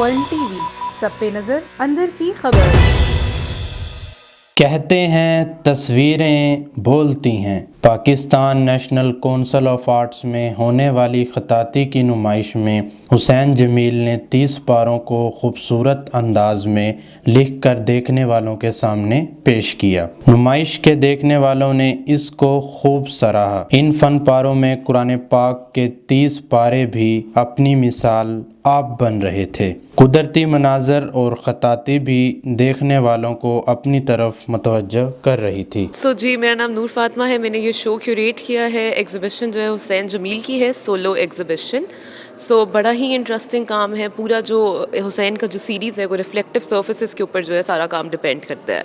One T V, سب پہ نظر، اندر کی خبر۔ کہتے ہیں تصویریں بولتی ہیں۔ Pakistan national council of arts میں ہونے والی خطاطی کی نمائش میں حسین جمیل نے 30 پاروں کو خوبصورت انداز میں لکھ کر دیکھنے والوں کے سامنے پیش کیا۔ نمائش کے دیکھنے والوں نے اس کو خوب سراہا۔ ان فن پاروں میں قرآن پاک کے 30 پارے بھی اپنی مثال آپ بن رہے تھے۔ قدرتی مناظر اور خطاطی بھی دیکھنے والوں کو اپنی طرف متوجہ کر رہی تھی۔ جی میرا نام نور فاطمہ ہے، میں نے یہ شو کیوریٹ کیا ہے۔ ایگزیبیشن جو ہے حسین جمیل کی ہے، سولو ایگزیبیشن۔ بڑا ہی انٹرسٹنگ کام ہے۔ پورا جو حسین کا جو سیریز ہے وہ ریفلیکٹیو سرفیسز کے اوپر جو ہے سارا کام ڈپینڈ کرتا ہے۔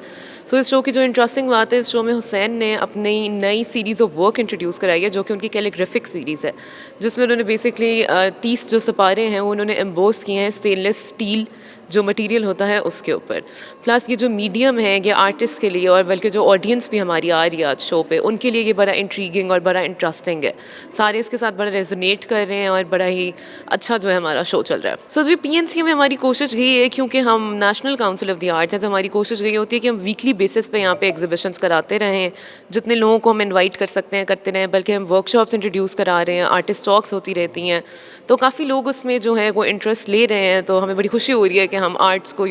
اس شو کی جو انٹرسٹنگ بات ہے، اس شو میں حسین نے اپنی نئی سیریز آف ورک انٹروڈیوس کرائی ہے، جو کہ ان کی کیلیگرافک سیریز ہے، جس میں انہوں نے بیسکلی 30 جو سپارے ہیں وہ انہوں نے ایمبوس کیے ہیں اسٹین لیس اسٹیل جو مٹیریل ہوتا ہے اس کے اوپر۔ پلس یہ جو میڈیم ہے یہ آرٹسٹ کے لیے اور بلکہ جو آڈینس بھی ہماری آ رہی ہے آج شو پہ، ان کے لیے یہ بڑا انٹریگنگ اور بڑا انٹرسٹنگ ہے۔ سارے اس کے ساتھ بڑا ریزونیٹ کر رہے ہیں اور بڑا ہی اچھا جو ہے ہمارا شو چل رہا ہے۔ جی پی این سی میں ہماری کوشش یہی ہے، کیونکہ ہم national council of the arts ہیں، تو ہماری کوشش یہی ہوتی ہے کہ ہم ویکلی بیسس پہ یہاں پہ ایگزیبیشنس کراتے رہیں، جتنے لوگوں کو ہم انوائٹ کر سکتے ہیں کرتے رہیں، بلکہ ہم ورک شاپس انٹروڈیوس کرا رہے ہیں، آرٹسٹ ٹاکس ہوتی رہتی ہیں، تو کافی لوگ اس میں جو ہے وہ انٹرسٹ لے رہے ہیں، تو ہمیں بڑی خوشی ہو رہی ہے کہ ہم آرٹس کو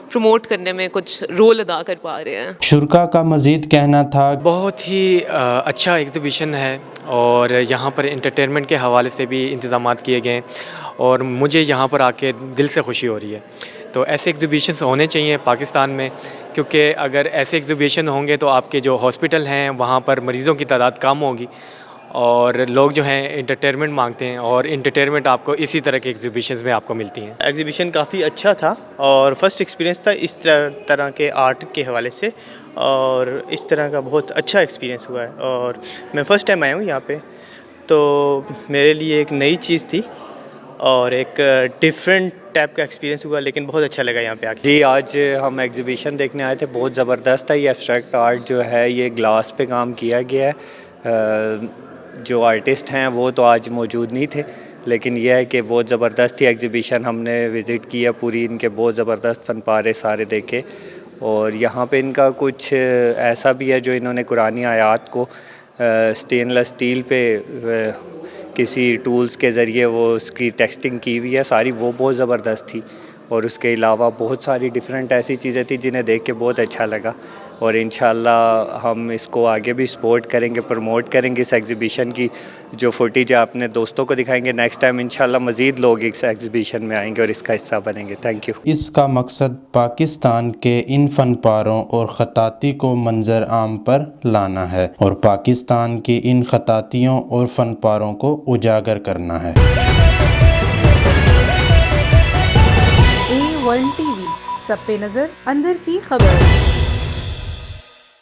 پروموٹ کرنے میں کچھ رول ادا کر پا رہے ہیں۔ شرکا کا مزید کہنا تھا، بہت ہی اچھا ایگزیبیشن ہے اور یہاں پر انٹرٹینمنٹ کے حوالے سے بھی انتظامات کیے گئے ہیں اور مجھے یہاں پر آ کے دل سے خوشی ہو رہی ہے۔ تو ایسے ایگزیبیشنس ہونے چاہیے پاکستان میں، کیونکہ اگر ایسے ایگزیبیشن ہوں گے تو آپ کے جو ہاسپٹل ہیں وہاں پر مریضوں کی تعداد کم ہوگی اور لوگ جو ہیں انٹرٹینمنٹ مانگتے ہیں، اور انٹرٹینمنٹ آپ کو اسی طرح کے ایگزیبیشنز میں آپ کو ملتی ہیں۔ ایگزیبیشن کافی اچھا تھا اور فرسٹ ایکسپیرینس تھا اس طرح کے آرٹ کے حوالے سے، اور اس طرح کا بہت اچھا ایکسپیرینس ہوا ہے، اور میں فرسٹ ٹائم آیا ہوں یہاں پہ، تو میرے لیے ایک نئی چیز تھی اور ایک ڈفرینٹ ٹائپ کا ایکسپیرینس ہوا، لیکن بہت اچھا لگا یہاں پہ آ کے۔ جی آج ہم ایگزیبیشن دیکھنے آئے تھے، بہت زبردست ہے۔ یہ ایبسٹریکٹ آرٹ جو ہے یہ گلاس پہ کام کیا گیا ہے۔ جو آرٹسٹ ہیں وہ تو آج موجود نہیں تھے، لیکن یہ ہے کہ بہت زبردست تھی ایگزیبیشن، ہم نے وزٹ کیا پوری، ان کے بہت زبردست فن پارے سارے دیکھے، اور یہاں پہ ان کا کچھ ایسا بھی ہے جو انہوں نے قرآنی آیات کو اسٹین لیس اسٹیل پہ کسی ٹولز کے ذریعے وہ اس کی ٹیکسٹنگ کی ہوئی ہے ساری، وہ بہت زبردست تھی، اور اس کے علاوہ بہت ساری ڈیفرنٹ ایسی چیزیں تھیں جنہیں دیکھ کے بہت اچھا لگا، اور انشاءاللہ ہم اس کو آگے بھی سپورٹ کریں گے، پروموٹ کریں گے اس ایگزیبیشن کی۔ جو فوٹیج اپنے دوستوں کو دکھائیں گے، نیکسٹ ٹائم انشاءاللہ مزید لوگ اس ایگزیبیشن میں آئیں گے اور اس کا حصہ بنیں گے۔ Thank you. اس کا مقصد پاکستان کے ان فن پاروں اور خطاطی کو منظر عام پر لانا ہے اور پاکستان کی ان خطاطیوں اور فن پاروں کو اجاگر کرنا ہے۔ A1 ٹی وی، سب پہ نظر، اندر کی خبر۔